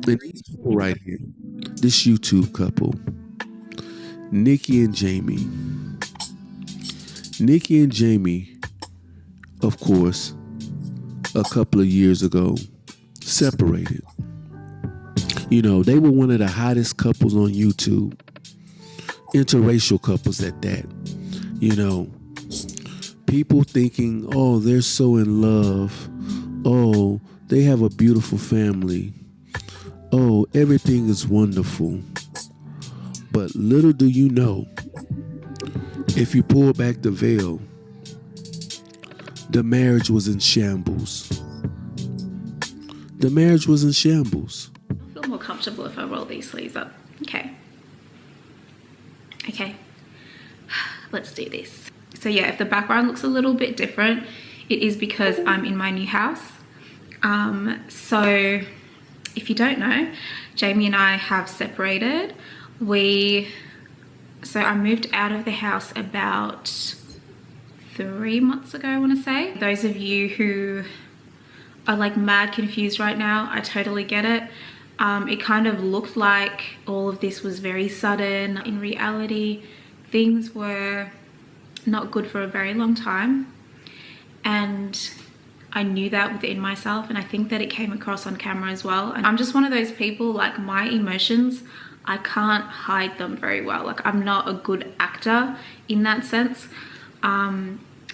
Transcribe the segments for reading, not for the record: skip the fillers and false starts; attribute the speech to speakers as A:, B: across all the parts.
A: And these people right here, this YouTube couple, Nikki and Jamie. Nikki and Jamie, of course, a couple of years ago, separated. They were one of the hottest couples on YouTube, interracial couples at that. You know, people thinking, oh, they're so in love. Oh, they have a beautiful family. Oh, everything is wonderful. But little do you know, if you pull back the veil, the marriage was in shambles. The marriage was in shambles.
B: I feel more comfortable if I roll these sleeves up. Okay. Let's do this. So yeah, if the background looks a little bit different, it is because I'm in my new house. So if you don't know, Jamie and I have separated. So I moved out of the house about 3 months ago, I want to say. Those of you who are like mad confused right now, I totally get it. It kind of looked like all of this was very sudden. In reality, things were not good for a very long time, and I knew that within myself, and I think that it came across on camera as well. And I'm just one of those people, like, my emotions, I can't hide them very well. Like, I'm not a good actor in that sense.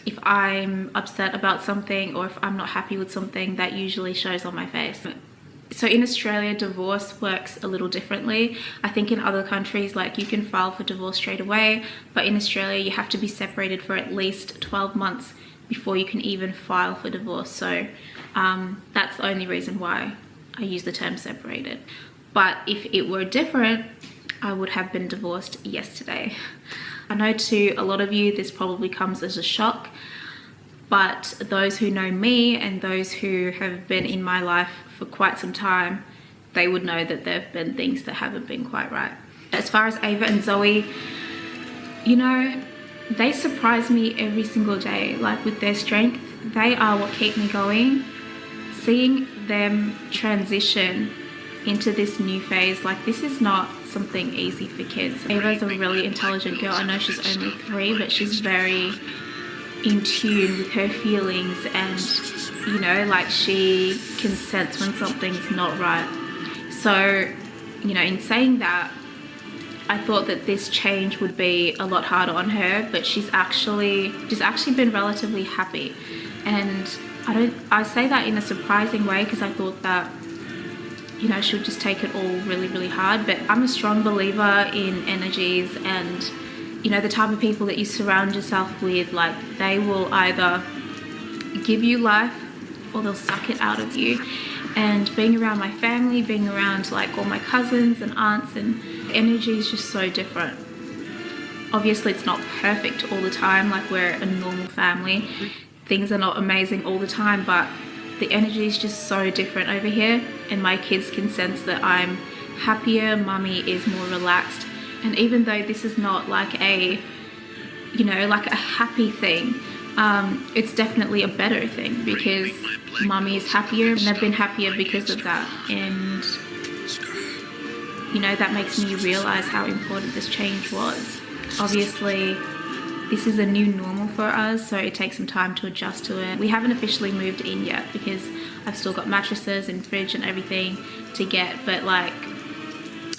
B: If I'm upset about something or if I'm not happy with something, that usually shows on my face. So in Australia, divorce works a little differently. I think in other countries, like, you can file for divorce straight away, but in Australia you have to be separated for at least 12 months before you can even file for divorce. So that's the only reason why I use the term separated. But if it were different, I would have been divorced yesterday. I know to a lot of you this probably comes as a shock, but those who know me and those who have been in my life for quite some time, they would know that there have been things that haven't been quite right. As far as Ava and Zoe, they surprise me every single day, like, with their strength. They are what keep me going. Seeing them transition into this new phase, like, this is not something easy for kids. Ava's a really intelligent girl. I know she's only 3, but she's very in tune with her feelings, and like, she can sense when something's not right. So in saying that, I thought that this change would be a lot harder on her, but she's actually been relatively happy. And I say that in a surprising way, because I thought that she would just take it all really, really hard. But I'm a strong believer in energies, and the type of people that you surround yourself with, like, they will either give you life or they'll suck it out of you. And being around my family, being around, like, all my cousins and aunts, and energy is just so different. Obviously it's not perfect all the time, like, we're a normal family. Things are not amazing all the time, but the energy is just so different over here, and my kids can sense that I'm happier, mummy is more relaxed. And even though this is not like a happy thing, it's definitely a better thing, because mummy is happier and I've been happier because of that. And that makes me realize how important this change was. Obviously this is a new normal for us, so it takes some time to adjust to it. We haven't officially moved in yet because I've still got mattresses and fridge and everything to get, but, like,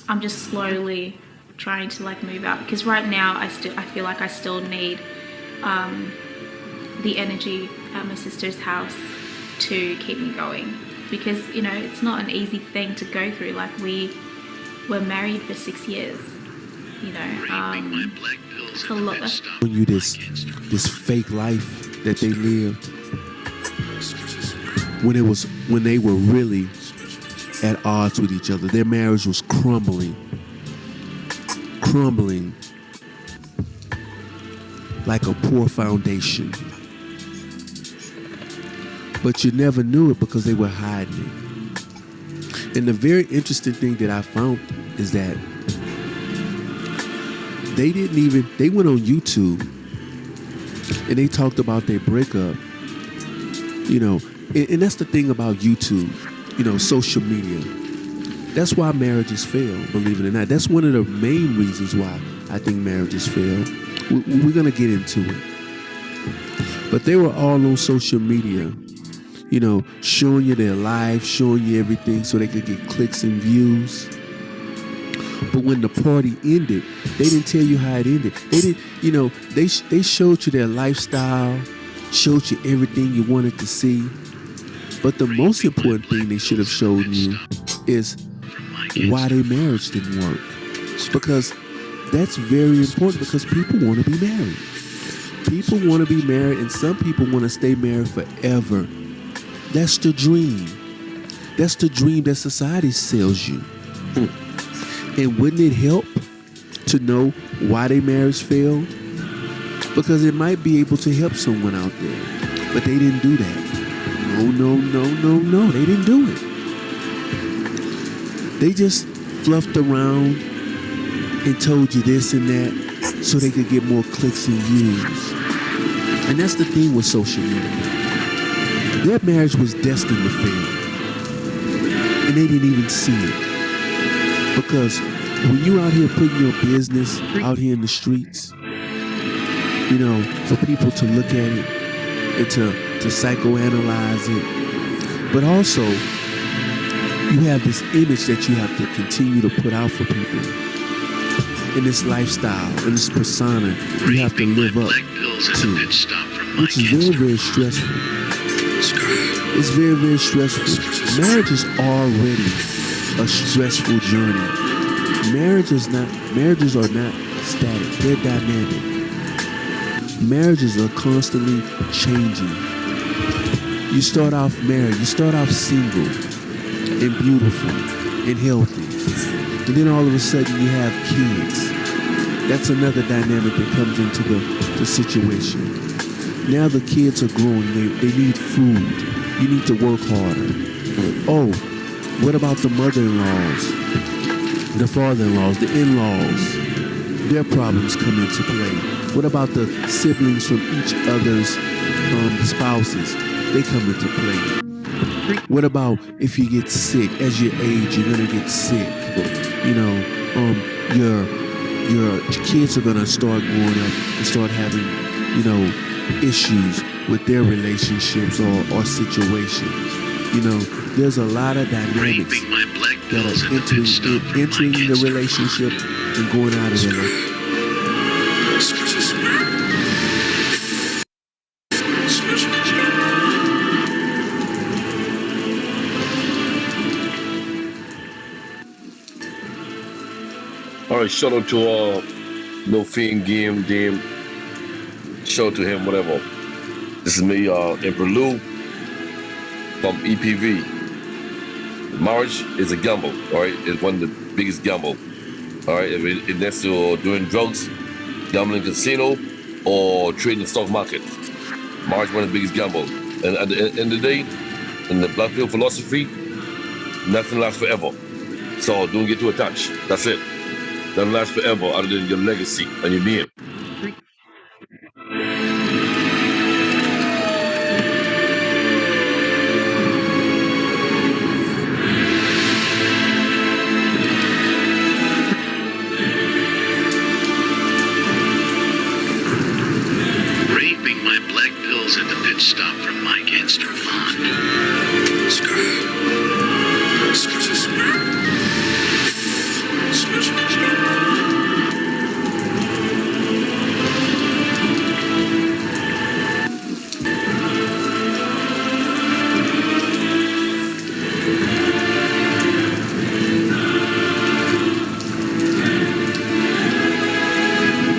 B: I'm just slowly trying to, like, move out, because right now I feel like I still need the energy at my sister's house to keep me going, because it's not an easy thing to go through. Like, we were married for 6 years, it's a lot.
A: You this fake life that they lived, when they were really at odds with each other. Their marriage was crumbling like a poor foundation. But you never knew it because they were hiding it. And the very interesting thing that I found is that they went on YouTube and they talked about their breakup, and that's the thing about YouTube, social media. That's why marriages fail, believe it or not. That's one of the main reasons why I think marriages fail. We're going to get into it. But they were all on social media, showing you their life, showing you everything so they could get clicks and views. But when the party ended, they didn't tell you how it ended. They didn't, they showed you their lifestyle, showed you everything you wanted to see. But the most important thing they should have shown you is why their marriage didn't work. Because that's very important, because people want to be married. People want to be married, and some people want to stay married forever. That's the dream. That's the dream that society sells you. And wouldn't it help to know why their marriage failed? Because it might be able to help someone out there. But they didn't do that. No. They didn't do it. They just fluffed around and told you this and that so they could get more clicks and views. And that's the thing with social media. Their marriage was destined to fail. And they didn't even see it. Because when you out here putting your business out here in the streets, for people to look at it and to psychoanalyze it, but also you have this image that you have to continue to put out for people. In this lifestyle, in this persona, you have to live up to, which is very, very stressful. It's very, very stressful. Marriage is already a stressful journey. Marriages are not static. They're dynamic. Marriages are constantly changing. You start off married, you start off single and beautiful and healthy. And then all of a sudden you have kids. That's another dynamic that comes into the situation. Now the kids are growing. They need food. You need to work harder. Oh, what about the mother-in-laws, the father-in-laws, the in-laws? Their problems come into play. What about the siblings from each other's spouses? They come into play. What about if you get sick? As you age, you're gonna get sick. Your kids are gonna start growing up and start having, issues with their relationships or situations. There's a lot of dynamics that are entering the relationship and going out of the relationship.
C: All right, shout out to No Fiend Game Dame. Shout out to him, whatever. This is me, Emperial from E.P.V. Marriage is a gamble, all right? It's one of the biggest gamble, all right? If next to doing drugs, gambling casino, or trading the stock market. Marriage is one of the biggest gamble. And at the end of the day, in the black pill philosophy, nothing lasts forever. So don't get too attached. That's it. Doesn't last forever other than your legacy and your name.